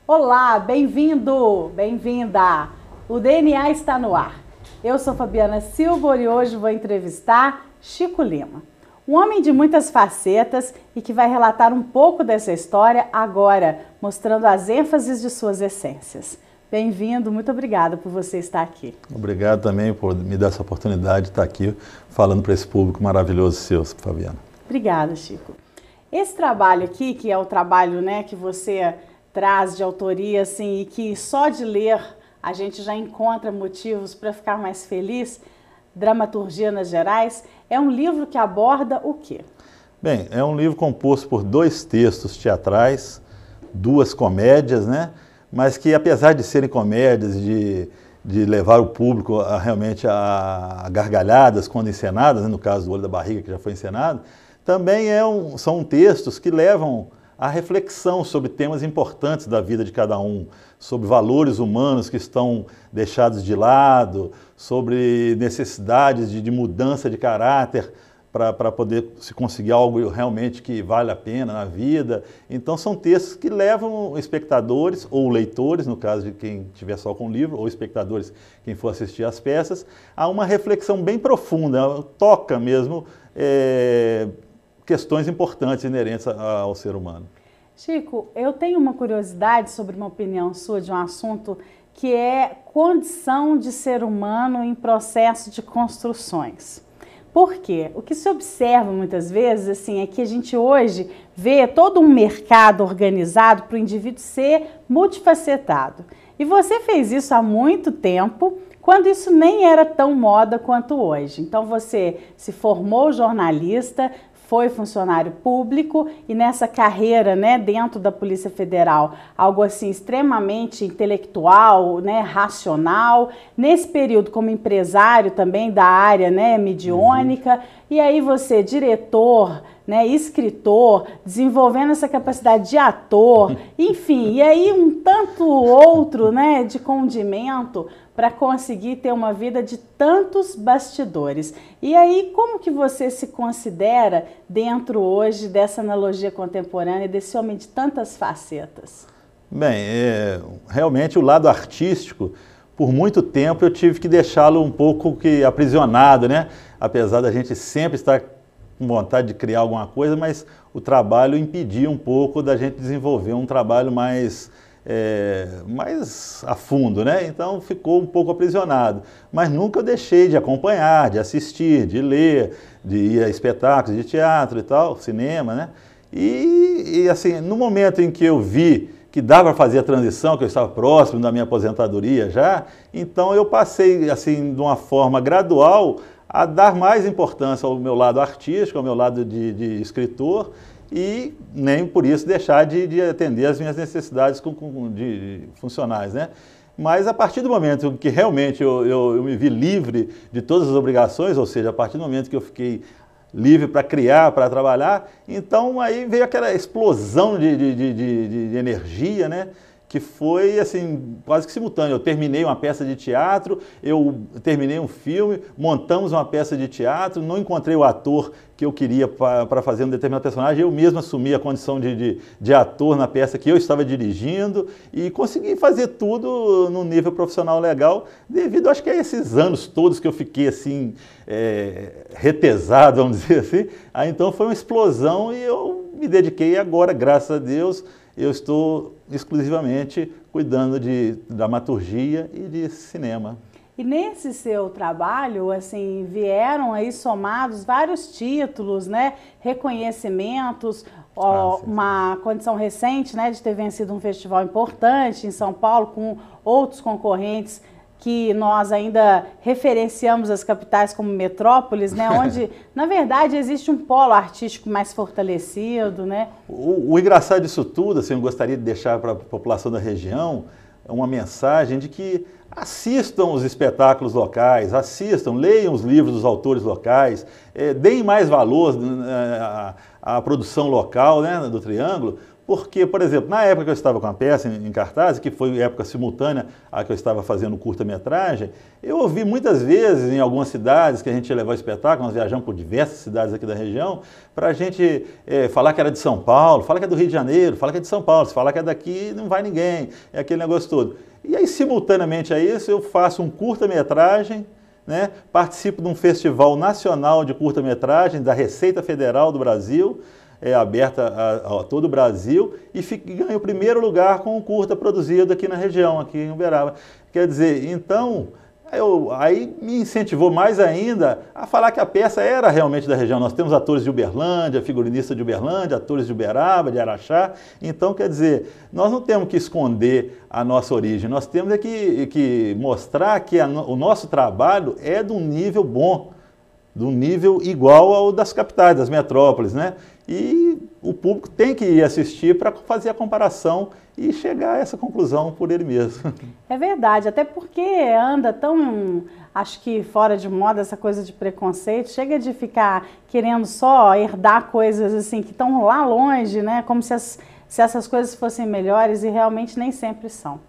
Olá, bem-vindo, bem-vinda! O DNA está no ar. Eu sou Fabiana Silva e hoje vou entrevistar Chico Lima. Um homem de muitas facetas e que vai relatar um pouco dessa história agora, mostrando as ênfases de suas essências. Bem-vindo, muito obrigada por você estar aqui. Obrigado também por me dar essa oportunidade de estar aqui falando para esse público maravilhoso seu, Fabiana. Obrigada, Chico. Esse trabalho aqui, que é o trabalho, que você traz de autoria, assim, e que só de ler a gente já encontra motivos para ficar mais feliz, Dramaturgia nas Gerais, é um livro que aborda o quê? Bem, é um livro composto por 2 textos teatrais, 2 comédias, mas que apesar de serem comédias, de levar o público realmente a gargalhadas quando encenadas, no caso do Olho da Barriga, que já foi encenado, também são textos que levam à reflexão sobre temas importantes da vida de cada um, sobre valores humanos que estão deixados de lado, sobre necessidades de mudança de caráter para poder se conseguir algo realmente que vale a pena na vida. Então são textos que levam espectadores ou leitores, no caso de quem estiver só com o livro, ou espectadores, quem for assistir às peças, a uma reflexão bem profunda, toca mesmo questões importantes inerentes ao ser humano. Chico, eu tenho uma curiosidade sobre uma opinião sua de um assunto que é condição de ser humano em processo de construções. Por quê? O que se observa muitas vezes assim, é que a gente hoje vê todo um mercado organizado para o indivíduo ser multifacetado. E você fez isso há muito tempo, quando isso nem era tão moda quanto hoje. Então você se formou jornalista, foi funcionário público e nessa carreira, dentro da Polícia Federal, algo assim extremamente intelectual, racional. Nesse período como empresário também da área, mediúnica. E aí você, diretor, escritor, desenvolvendo essa capacidade de ator, enfim, e aí um tanto outro, de condimento para conseguir ter uma vida de tantos bastidores. E aí, como que você se considera dentro hoje dessa analogia contemporânea, desse homem de tantas facetas? Bem, realmente o lado artístico, por muito tempo eu tive que deixá-lo um pouco aprisionado, apesar da gente sempre estar com vontade de criar alguma coisa, mas o trabalho impedia um pouco da gente desenvolver um trabalho mais a fundo, Então ficou um pouco aprisionado. Mas nunca eu deixei de acompanhar, de assistir, de ler, de ir a espetáculos de teatro e tal, cinema, E assim, no momento em que eu vi que dava para fazer a transição, que eu estava próximo da minha aposentadoria já, então eu passei, assim, de uma forma gradual a dar mais importância ao meu lado artístico, ao meu lado de escritor, e nem por isso deixar de atender as minhas necessidades funcionais, Mas a partir do momento que realmente eu me vi livre de todas as obrigações, ou seja, a partir do momento que eu fiquei livre para criar, para trabalhar, então aí veio aquela explosão de energia, que foi assim, quase que simultâneo. Eu terminei uma peça de teatro, eu terminei um filme, montamos uma peça de teatro, não encontrei o ator que eu queria para fazer um determinado personagem, eu mesmo assumi a condição de ator na peça que eu estava dirigindo e consegui fazer tudo num nível profissional legal, devido, acho que a esses anos todos que eu fiquei assim, retesado, vamos dizer assim. Aí então foi uma explosão e eu me dediquei agora, graças a Deus, eu estou exclusivamente cuidando de dramaturgia e de cinema. E nesse seu trabalho, assim, vieram aí somados vários títulos, reconhecimentos, uma condição recente, de ter vencido um festival importante em São Paulo com outros concorrentes que nós ainda referenciamos as capitais como metrópoles, onde, na verdade, existe um polo artístico mais fortalecido, O engraçado disso tudo, assim, eu gostaria de deixar para a população da região uma mensagem de que assistam os espetáculos locais, assistam, leiam os livros dos autores locais, deem mais valor à produção local, do Triângulo, Porque, por exemplo, na época que eu estava com a peça em cartaz, que foi época simultânea à que eu estava fazendo curta-metragem, eu ouvi muitas vezes em algumas cidades que a gente ia levar o espetáculo, nós viajamos por diversas cidades aqui da região, para a gente falar que era de São Paulo, fala que é do Rio de Janeiro, fala que é de São Paulo, se falar que é daqui não vai ninguém, é aquele negócio todo. E aí, simultaneamente a isso, eu faço um curta-metragem, né, participo de um festival nacional de curta-metragem da Receita Federal do Brasil, aberta a todo o Brasil, e ganhei o primeiro lugar com um curta produzido aqui na região, aqui em Uberaba. Quer dizer, então, aí me incentivou mais ainda a falar que a peça era realmente da região. Nós temos atores de Uberlândia, figurinista de Uberlândia, atores de Uberaba, de Araxá. Então, quer dizer, nós não temos que esconder a nossa origem, nós temos que mostrar que o nosso trabalho é de um nível bom, de um nível igual ao das capitais, das metrópoles, né? E o público tem que ir assistir para fazer a comparação e chegar a essa conclusão por ele mesmo. É verdade, até porque anda tão, acho que fora de moda essa coisa de preconceito, chega de ficar querendo só herdar coisas assim que estão lá longe, né? Como se essas coisas fossem melhores e realmente nem sempre são.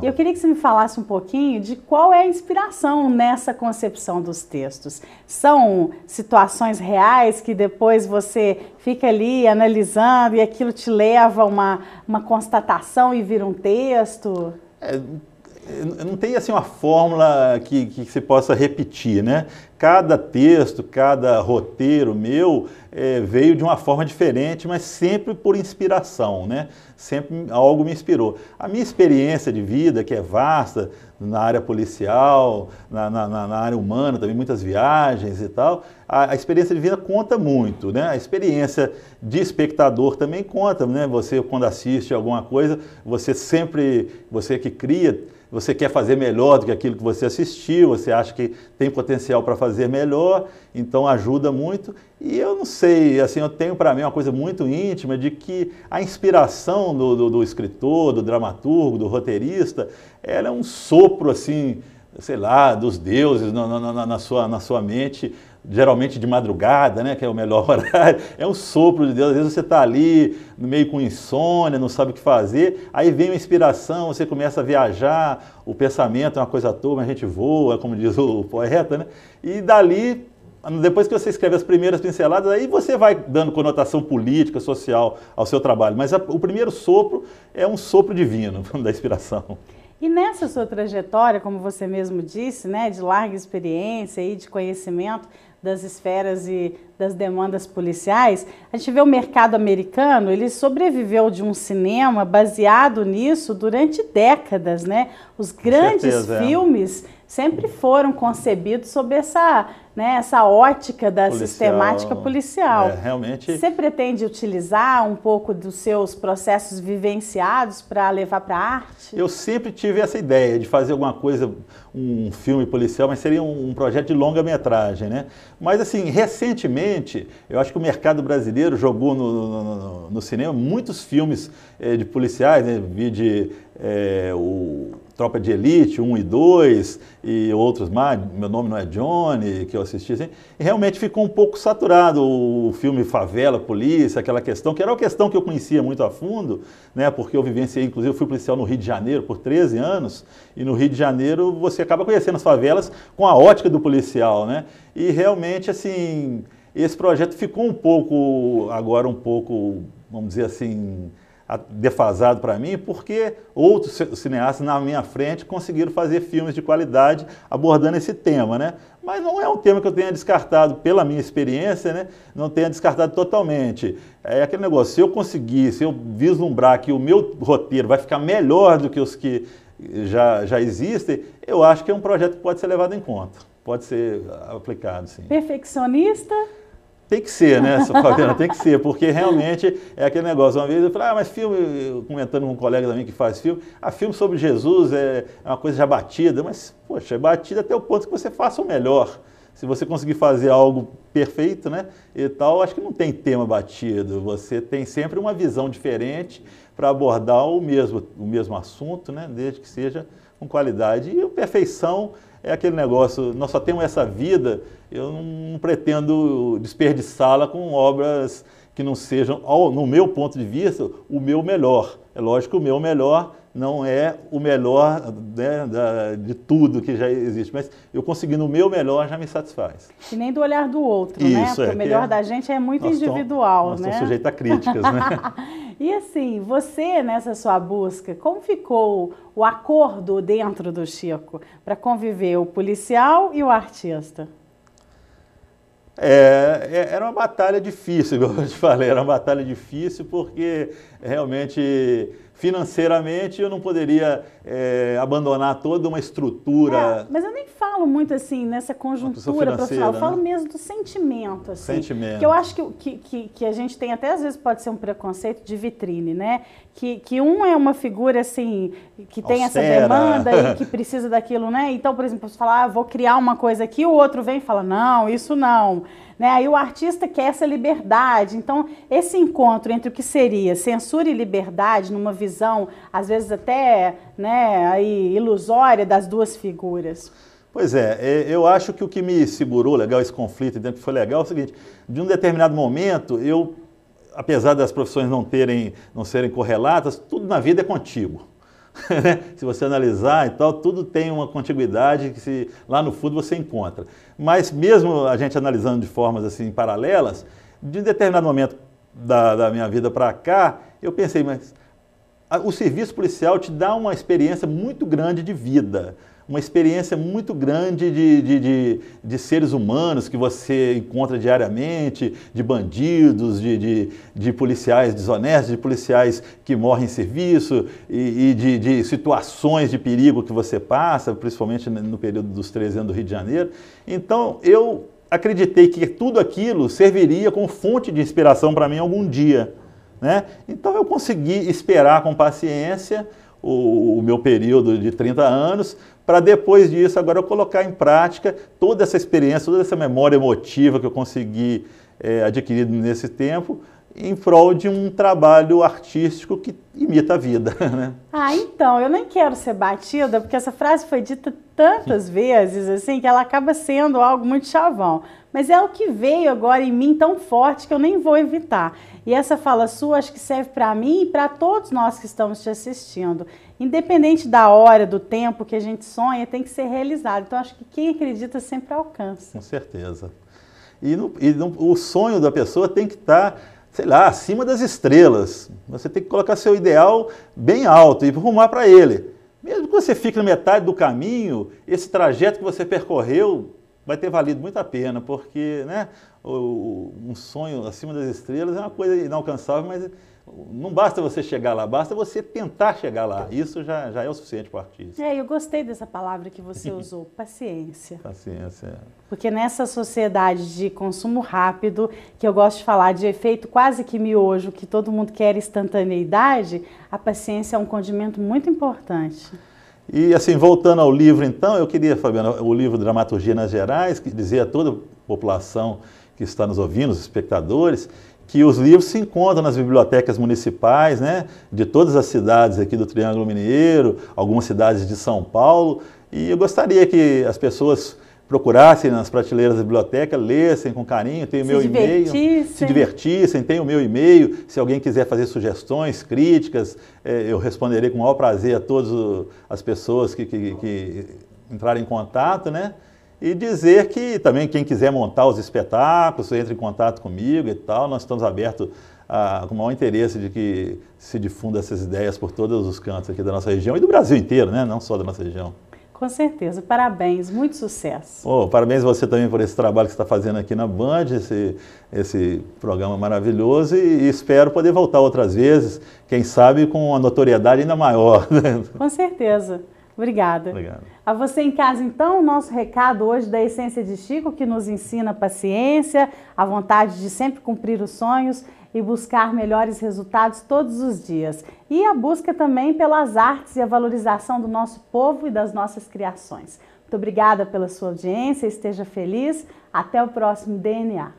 E eu queria que você me falasse um pouquinho de qual é a inspiração nessa concepção dos textos. São situações reais que depois você fica ali analisando e aquilo te leva a uma constatação e vira um texto? Não tem assim uma fórmula que se possa repetir, né? Cada texto, cada roteiro meu veio de uma forma diferente, mas sempre por inspiração, né? Sempre algo me inspirou. A minha experiência de vida, que é vasta, na área policial, na área humana, também muitas viagens e tal, a experiência de vida conta muito, né? A experiência de espectador também conta, né? Você, quando assiste alguma coisa, você que cria, você quer fazer melhor do que aquilo que você assistiu, você acha que tem potencial para fazer melhor, então ajuda muito. E eu não sei, assim, eu tenho para mim uma coisa muito íntima de que a inspiração do escritor, do dramaturgo, do roteirista, ela é um sopro, assim, sei lá, dos deuses na sua mente, geralmente de madrugada, né, que é o melhor horário, é um sopro de Deus. Às vezes você está ali, no meio com insônia, não sabe o que fazer, aí vem uma inspiração, você começa a viajar, o pensamento é uma coisa à toa, mas a gente voa, como diz o poeta, né, e dali, depois que você escreve as primeiras pinceladas, aí você vai dando conotação política, social ao seu trabalho, mas o primeiro sopro é um sopro divino da inspiração. E nessa sua trajetória, como você mesmo disse, né, de larga experiência e de conhecimento das esferas e das demandas policiais, a gente vê o mercado americano, ele sobreviveu de um cinema baseado nisso durante décadas, né? Os grandes filmes sempre foram concebidos sob essa ótica da sistemática policial. Realmente... Você pretende utilizar um pouco dos seus processos vivenciados para levar para a arte? Eu sempre tive essa ideia de fazer alguma coisa, um filme policial, mas seria um projeto de longa-metragem, né? Mas, assim, recentemente, eu acho que o mercado brasileiro jogou no cinema muitos filmes de policiais, né? Vi o Tropa de Elite 1 e 2 e outros mais, Meu Nome Não é Johnny, que eu assisti assim, e realmente ficou um pouco saturado o filme Favela, Polícia, aquela questão, que era uma questão que eu conhecia muito a fundo, né, porque eu vivenciei, inclusive eu fui policial no Rio de Janeiro por 13 anos, e no Rio de Janeiro você acaba conhecendo as favelas com a ótica do policial, né, e realmente, assim, esse projeto ficou agora um pouco, vamos dizer assim, defasado para mim, porque outros cineastas na minha frente conseguiram fazer filmes de qualidade abordando esse tema, né? Mas não é um tema que eu tenha descartado pela minha experiência, né? Não tenha descartado totalmente. É aquele negócio, se eu vislumbrar que o meu roteiro vai ficar melhor do que os que já existem, eu acho que é um projeto que pode ser levado em conta, pode ser aplicado, sim. Perfeccionista? Tem que ser, né, Fabiana? Tem que ser, porque realmente é aquele negócio. Uma vez eu falei, mas filme, comentando com um colega também que faz filme, filme sobre Jesus é uma coisa já batida, mas, poxa, é batida até o ponto que você faça o melhor. Se você conseguir fazer algo perfeito, né, e tal, acho que não tem tema batido, você tem sempre uma visão diferente para abordar o mesmo assunto, né, desde que seja com qualidade. E a perfeição é aquele negócio, nós só temos essa vida, eu não pretendo desperdiçá-la com obras que não sejam, no meu ponto de vista, o meu melhor. É lógico que o meu melhor não é o melhor, né, de tudo que já existe, mas eu conseguindo o meu melhor já me satisfaz. E nem do olhar do outro, né? Porque o melhor da gente é muito individual, nós né? estamos sujeitos a críticas, né? E assim, você nessa sua busca, como ficou o acordo dentro do Chico para conviver o policial e o artista? Era uma batalha difícil, como eu te falei, era uma batalha difícil porque realmente financeiramente eu não poderia abandonar toda uma estrutura. Mas eu nem falo muito assim nessa conjuntura profissional, eu falo mesmo do sentimento. Assim, sentimento. Que eu acho que a gente tem até às vezes pode ser um preconceito de vitrine, né? Que um é uma figura assim, que tem austera. essa demanda e que precisa daquilo, né? Então, por exemplo, você fala, vou criar uma coisa aqui, o outro vem e fala, não, isso não. Né? Aí o artista quer essa liberdade. Então, esse encontro entre o que seria censura e liberdade, numa visão, às vezes até, né, aí, ilusória das duas figuras. Pois eu acho que o que me segurou legal esse conflito dentro que foi legal é o seguinte, de um determinado momento, apesar das profissões não serem correlatas, tudo na vida é contíguo. Se você analisar e tal, tudo tem uma contiguidade que lá no fundo você encontra. Mas mesmo a gente analisando de formas assim paralelas, de um determinado momento da minha vida para cá, eu pensei, mas o serviço policial te dá uma experiência muito grande de vida, uma experiência muito grande de seres humanos que você encontra diariamente, de bandidos, de policiais desonestos, de policiais que morrem em serviço e de situações de perigo que você passa, principalmente no período dos 13 anos do Rio de Janeiro. Então, eu acreditei que tudo aquilo serviria como fonte de inspiração para mim algum dia, né? Então, eu consegui esperar com paciência o meu período de 30 anos, para depois disso agora eu colocar em prática toda essa experiência, toda essa memória emotiva que eu consegui adquirir nesse tempo, em prol de um trabalho artístico que imita a vida. Né? Então, eu nem quero ser batida, porque essa frase foi dita tantas vezes, assim, que ela acaba sendo algo muito chavão. Mas é o que veio agora em mim tão forte que eu nem vou evitar. E essa fala sua acho que serve para mim e para todos nós que estamos te assistindo. Independente da hora, do tempo que a gente sonha, tem que ser realizado. Então, acho que quem acredita sempre alcança. Com certeza. O sonho da pessoa tem que estar, sei lá, acima das estrelas. Você tem que colocar seu ideal bem alto e rumar para ele. Mesmo que você fique na metade do caminho, esse trajeto que você percorreu vai ter valido muito a pena, porque, né, um sonho acima das estrelas é uma coisa inalcançável, mas não basta você chegar lá, basta você tentar chegar lá. Isso já é o suficiente para o artista. Eu gostei dessa palavra que você usou, paciência. Paciência. Porque nessa sociedade de consumo rápido, que eu gosto de falar de efeito quase que miojo, que todo mundo quer instantaneidade, a paciência é um condimento muito importante. E assim, voltando ao livro então, eu queria, Fabiana, o livro Dramaturgia nas Gerais, que dizia a toda a população que está nos ouvindo, os espectadores, que os livros se encontram nas bibliotecas municipais, né, de todas as cidades aqui do Triângulo Mineiro, algumas cidades de São Paulo, e eu gostaria que as pessoas procurassem nas prateleiras da biblioteca, lessem com carinho, tem o meu e-mail, se divertissem, tem o meu e-mail, se alguém quiser fazer sugestões, críticas, eu responderei com o maior prazer a todas as pessoas que entrarem em contato, né? E dizer que também quem quiser montar os espetáculos, entre em contato comigo e tal, nós estamos abertos com o maior interesse de que se difunda essas ideias por todos os cantos aqui da nossa região e do Brasil inteiro, né? Não só da nossa região. Com certeza, parabéns, muito sucesso. Parabéns a você também por esse trabalho que você está fazendo aqui na Band, esse programa maravilhoso, e espero poder voltar outras vezes, quem sabe com uma notoriedade ainda maior. Com certeza. Obrigada. Obrigado. A você em casa, então, o nosso recado hoje da Essência de Chico, que nos ensina a paciência, a vontade de sempre cumprir os sonhos e buscar melhores resultados todos os dias. E a busca também pelas artes e a valorização do nosso povo e das nossas criações. Muito obrigada pela sua audiência, esteja feliz. Até o próximo DNA.